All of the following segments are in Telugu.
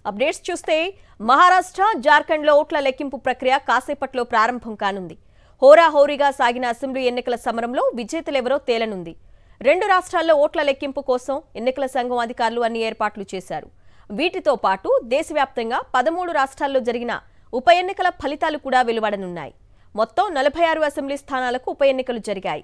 అప్డేట్స్ చూస్తే మహారాష్ట్ర జార్ఖండ్లో ఓట్ల లెక్కింపు ప్రక్రియ కాసేపట్లో ప్రారంభం కానుంది. హోరాహోరీగా సాగిన అసెంబ్లీ ఎన్నికల సమరంలో విజేతలెవరో తేలనుంది. రెండు రాష్ట్రాల్లో ఓట్ల లెక్కింపు కోసం ఎన్నికల సంఘం అధికారులు అన్ని ఏర్పాట్లు చేశారు. వీటితో పాటు దేశవ్యాప్తంగా 13 రాష్ట్రాల్లో జరిగిన ఉప ఎన్నికల ఫలితాలు కూడా వెలువడనున్నాయి. మొత్తం 46 అసెంబ్లీ స్థానాలకు ఉప ఎన్నికలు జరిగాయి.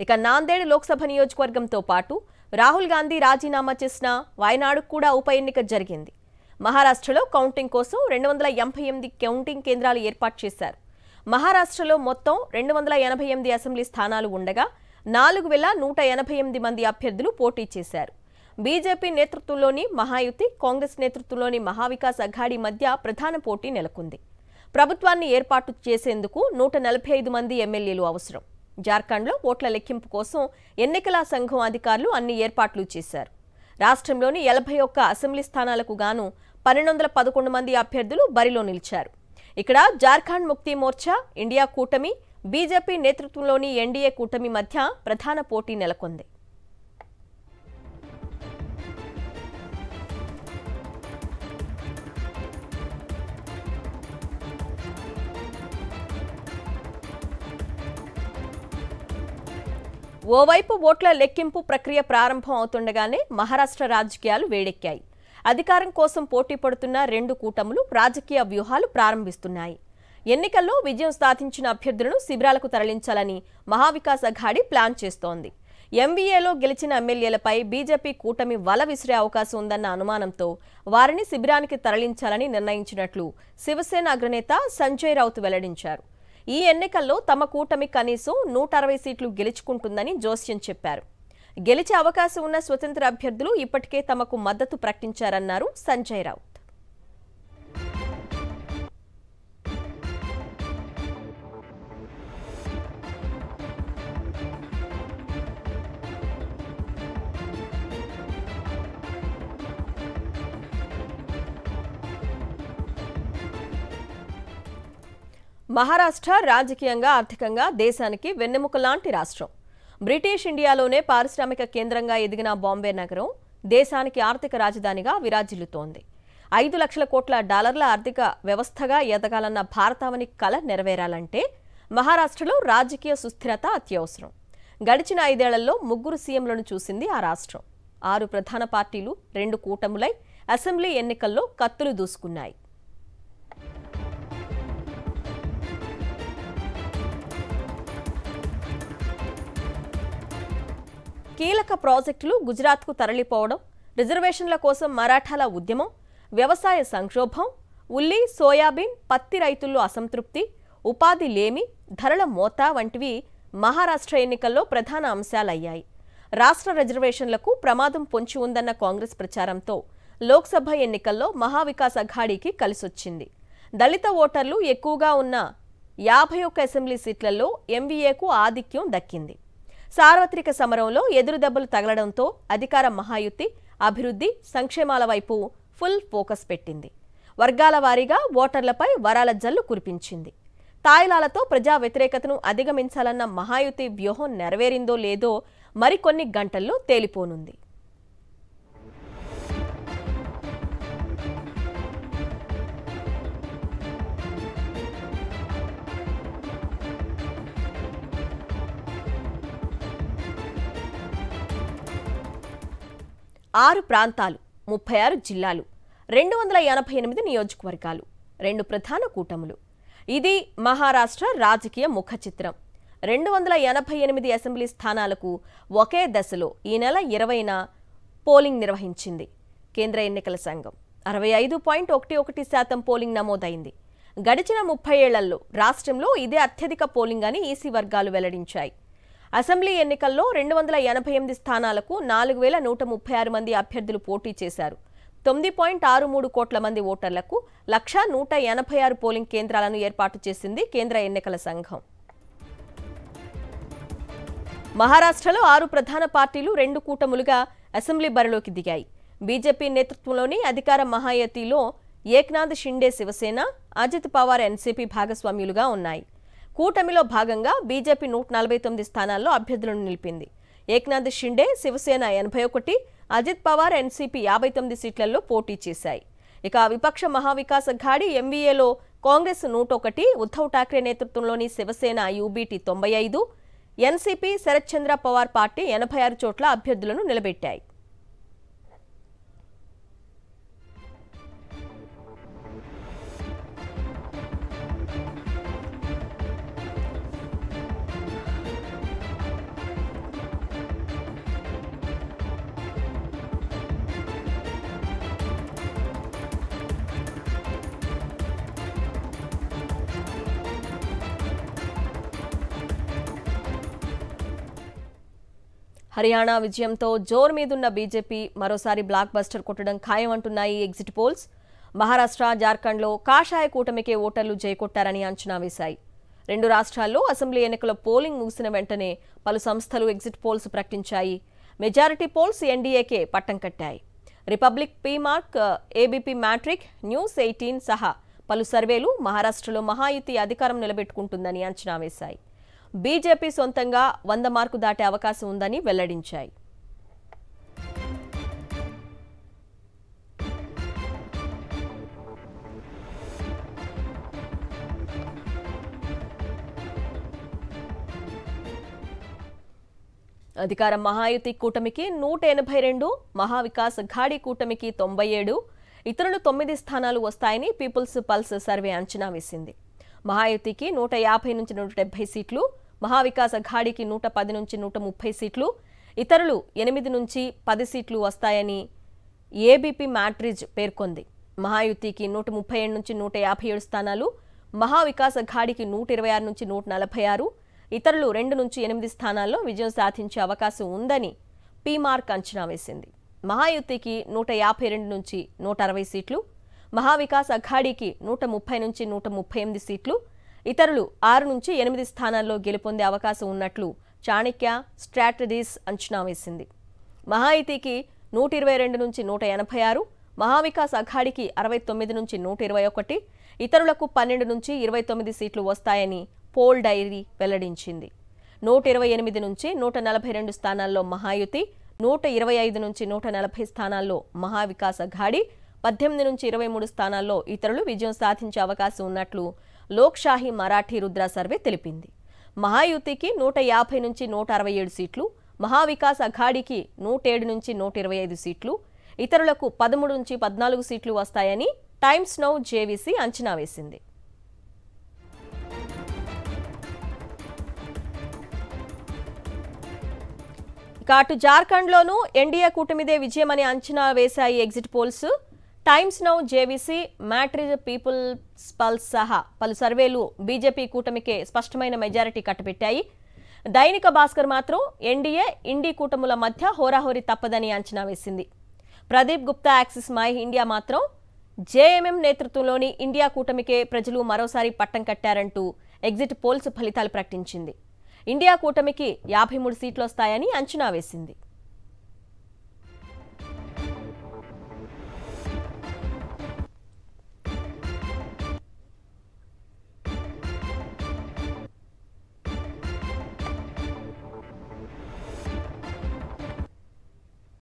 ఇక నాందేడ్ లోక్సభ నియోజకవర్గంతో పాటు రాహుల్ గాంధీ రాజీనామా చేసిన వాయనాడుకు కూడా ఉప ఎన్నిక జరిగింది. మహారాష్ట్రలో కౌంటింగ్ కోసం 288 కౌంటింగ్ కేంద్రాలు ఏర్పాటు చేశారు. మహారాష్ట్రలో మొత్తం 288 అసెంబ్లీ స్థానాలు ఉండగా 4188 మంది అభ్యర్థులు పోటీ చేశారు. బీజేపీ నేతృత్వంలోని మహాయుతి, కాంగ్రెస్ నేతృత్వంలోని మహావికాస్ అఘాడీ మధ్య ప్రధాన పోటీ నెలకొంది. ప్రభుత్వాన్ని ఏర్పాటు చేసేందుకు 145 మంది ఎమ్మెల్యేలు అవసరం. జార్ఖండ్లో ఓట్ల లెక్కింపు కోసం ఎన్నికల సంఘం అధికారులు అన్ని ఏర్పాట్లు చేశారు. రాష్ట్రంలోని 81 అసెంబ్లీ స్థానాలకు గాను 1211 మంది అభ్యర్థులు బరిలో నిలిచారు. ఇక్కడ జార్ఖండ్ ముక్తి మోర్చా, ఇండియా కూటమి, బీజేపీ నేతృత్వంలోని ఎన్డీఏ కూటమి మధ్య ప్రధాన పోటీ నెలకొంది. ఓవైపు ఓట్ల లెక్కింపు ప్రక్రియ ప్రారంభం అవుతుండగానే మహారాష్ట్ర రాజకీయాలు వేడెక్కాయి. అధికారం కోసం పోటీ పడుతున్న రెండు కూటములు రాజకీయ వ్యూహాలు ప్రారంభిస్తున్నాయి. ఎన్నికల్లో విజయం సాధించిన అభ్యర్థులను శిబిరాలకు తరలించాలని మహావికాస్ అఘాడీ ప్లాన్ చేస్తోంది. ఎంవీఏలో గెలిచిన ఎమ్మెల్యేలపై బీజేపీ కూటమి వల విసిరే అవకాశం ఉందన్న అనుమానంతో వారిని శిబిరానికి తరలించాలని నిర్ణయించినట్లు శివసేన అగ్రనేత సంజయ్ రౌత్ వెల్లడించారు. ఈ ఎన్నికల్లో తమ కూటమి కనీసం 160 సీట్లు గెలుచుకుంటుందని జోస్యం చెప్పారు. గెలిచే అవకాశం ఉన్న స్వతంత్ర అభ్యర్థులు ఇప్పటికే తమకు మద్దతు ప్రకటించారన్నారు సంజయ్ రౌత్. మహారాష్ట్ర రాజకీయంగా, ఆర్థికంగా దేశానికి వెన్నెముక లాంటి రాష్ట్రం. బ్రిటిష్ ఇండియాలోనే పారిశ్రామిక కేంద్రంగా ఎదిగిన బాంబే నగరం దేశానికి ఆర్థిక రాజధానిగా విరాజిల్లుతోంది. 5 లక్షల కోట్ల డాలర్ల ఆర్థిక వ్యవస్థగా ఎదగాలన్న భారతావని కల నెరవేరాలంటే మహారాష్ట్రలో రాజకీయ సుస్థిరత అత్యవసరం. గడిచిన 5 ఏళ్లలో 3 సీఎంలను చూసింది ఆ రాష్ట్రం. 6 ప్రధాన పార్టీలు 2 కూటములై అసెంబ్లీ ఎన్నికల్లో కత్తులు దూసుకున్నాయి. కీలక ప్రాజెక్టులు గుజరాత్కు తరలిపోవడం, రిజర్వేషన్ల కోసం మరాఠాల ఉద్యమం, వ్యవసాయ సంక్షోభం, ఉల్లి, సోయాబీన్, పత్తి రైతుల్లో అసంతృప్తి, ఉపాధి లేమి, ధరల మోత వంటివి మహారాష్ట్ర ఎన్నికల్లో ప్రధాన అంశాలయ్యాయి. రాష్ట్ర రిజర్వేషన్లకు ప్రమాదం పొంచి ఉందన్న కాంగ్రెస్ ప్రచారంతో లోక్సభ ఎన్నికల్లో మహావికాస్ అఘాడీకి కలిసొచ్చింది. దళిత ఓటర్లు ఎక్కువగా ఉన్న 51 అసెంబ్లీ సీట్లలో ఎంవీఏకు ఆధిక్యం దక్కింది. సార్వత్రిక సమరంలో ఎదురుదెబ్బలు తగలడంతో అధికార మహాయుతి అభివృద్ధి, సంక్షేమాల వైపు ఫుల్ ఫోకస్ పెట్టింది. వర్గాల వారీగా ఓటర్లపై వరాల జల్లు కురిపించింది. తాయిలాలతో ప్రజా వ్యతిరేకతను అధిగమించాలన్న మహాయుతి వ్యూహం నెరవేరిందో లేదో మరికొన్ని గంటల్లో తేలిపోనుంది. ఆరు ప్రాంతాలు, 36 జిల్లాలు, 288 నియోజకవర్గాలు, 2 ప్రధాన కూటములు. ఇది మహారాష్ట్ర రాజకీయ ముఖ చిత్రం. 288 అసెంబ్లీ స్థానాలకు ఒకే దశలో ఈ నెల 20న పోలింగ్ నిర్వహించింది. కేంద్ర ఎన్నికల సంఘం 65.11% పోలింగ్ నమోదైంది. గడిచిన 30 ఏళ్లలో రాష్ట్రంలో ఇదే అత్యధిక పోలింగ్ అని ఈసీ వర్గాలు వెల్లడించాయి. అసెంబ్లీ ఎన్నికల్లో 288 స్థానాలకు 4136 మంది అభ్యర్థులు పోటీ చేశారు. 9.63 కోట్ల మంది ఓటర్లకు 1,186 పోలింగ్ కేంద్రాలను ఏర్పాటు చేసింది కేంద్ర ఎన్నికల సంఘం. మహారాష్ట్రలో 6 ప్రధాన పార్టీలు 2 కూటములుగా అసెంబ్లీ బరిలోకి దిగాయి. బీజేపీ నేతృత్వంలోని అధికార మహాయుతిలో ఏక్నాథ్ షిండే శివసేన, అజిత్ పవార్ ఎన్సీపీ భాగస్వామ్యులుగా ఉన్నాయి. కూటమిలో భాగంగా బీజేపీ 149 స్థానాల్లో అభ్యర్థులను నిలిపింది. ఏక్నాథ్ షిండే శివసేన 81, అజిత్ పవార్ ఎన్సీపీ 59 సీట్లలో పోటీ చేశాయి. ఇక విపక్ష మహావికాస్ అఘాడీ ఎంవీఏలో కాంగ్రెస్ 101, ఉద్ధవ్ ఠాక్రే నేతృత్వంలోని శివసేన యూబీటీ 95, ఎన్సీపీ శరత్ చంద్ర పవార్ పార్టీ 86 చోట్ల అభ్యర్థులను నిలబెట్టాయి. హర్యానా విజయంతో జోరు మీదున్న బీజేపీ మరోసారి బ్లాక్ బస్టర్ కొట్టడం ఖాయం అంటున్నాయి ఎగ్జిట్ పోల్స్. మహారాష్ట్ర, జార్ఖండ్లో కాషాయ కూటమికే ఓటర్లు జైకొట్టారని అంచనా వేశాయి. 2 రాష్ట్రాల్లో అసెంబ్లీ ఎన్నికల పోలింగ్ ముగిసిన వెంటనే పలు సంస్థలు ఎగ్జిట్ పోల్స్ ప్రకటించాయి. మెజారిటీ పోల్స్ ఎన్డీఏకే పట్టం కట్టాయి. రిపబ్లిక్, పీమార్క్, ఏబీపీ మ్యాట్రిక్, న్యూస్ 18 సహా పలు సర్వేలు మహారాష్ట్రలో మహాయుతి అధికారం నిలబెట్టుకుంటుందని అంచనా వేశాయి. బీజేపీ సొంతంగా 100 మార్కు దాటే అవకాశం ఉందని వెల్లడించాయి. అధికార మహాయుతి కూటమికి 182, మహావికాస్ అఘాడీ కూటమికి 97, ఇతరులు 9 స్థానాలు వస్తాయని పీపుల్స్ పల్స్ సర్వే అంచనా వేసింది. మహాయుతికి 150 నుంచి 170 సీట్లు, మహావికాస్ అఘాడీకి 110 నుంచి 130 సీట్లు, ఇతరులు 8 నుంచి 10 సీట్లు వస్తాయని ఏబీపీ మ్యాట్రిజ్ పేర్కొంది. మహాయుతికి 137 నుంచి 157 స్థానాలు, మహావికాస్ అఘాడీకి 126 నుంచి 146, ఇతరులు 2 నుంచి 8 స్థానాల్లో విజయం సాధించే అవకాశం ఉందని పీమార్క్ అంచనా వేసింది. మహాయుతికి 152 నుంచి 160 సీట్లు, మహావికాస్ అఘాడీకి 130 నుంచి 138 సీట్లు, ఇతరులు 6 నుంచి 8 స్థానాల్లో గెలుపొందే అవకాశం ఉన్నట్లు చాణక్య స్ట్రాటజీస్ అంచనా వేసింది. మహాయుతికి 122 నుంచి 186, మహావికాస్ అఘాడీకి 69 నుంచి 121, ఇతరులకు 12 నుంచి 29 సీట్లు వస్తాయని పోల్ డైరీ వెల్లడించింది. 128 నుంచి 142 స్థానాల్లో మహాయుతి, 125 నుంచి 140 స్థానాల్లో మహావికాస్ అఘాడీ, 18 నుంచి 23 స్థానాల్లో ఇతరులు విజయం సాధించే అవకాశం ఉన్నట్లు లోక్షాహి మరాఠీ రుద్ర సర్వే తెలిపింది. మహాయుతికి 150 నుంచి 167 సీట్లు, మహావికాస్ అఘాడీకి 107 నుంచి 125 సీట్లు, ఇతరులకు 13 నుంచి 14 సీట్లు వస్తాయని టైమ్స్ నౌ జేవీసీ అంచనా వేసింది. అటు జార్ఖండ్లోనూ ఎన్డీఏ కూటమిదే విజయమని అంచనా వేశాయి exit polls. Times Now, JVC, Matrize, People's Pulse సహా పలు సర్వేలు బీజేపీ కూటమికే స్పష్టమైన మెజారిటీ కట్టబెట్టాయి. దైనిక భాస్కర్ మాత్రం ఎన్డీఏ, ఇండీ కూటముల మధ్య హోరాహోరీ తప్పదని అంచనా వేసింది. Pradeep Gupta axis my India మాత్రం జేఎంఎం నేతృత్వంలోని ఇండియా కూటమికే ప్రజలు మరోసారి పట్టం కట్టారంటూ ఎగ్జిట్ పోల్స్ ఫలితాలు ప్రకటించింది. ఇండియా కూటమికి 53 సీట్లు వస్తాయని అంచనా వేసింది.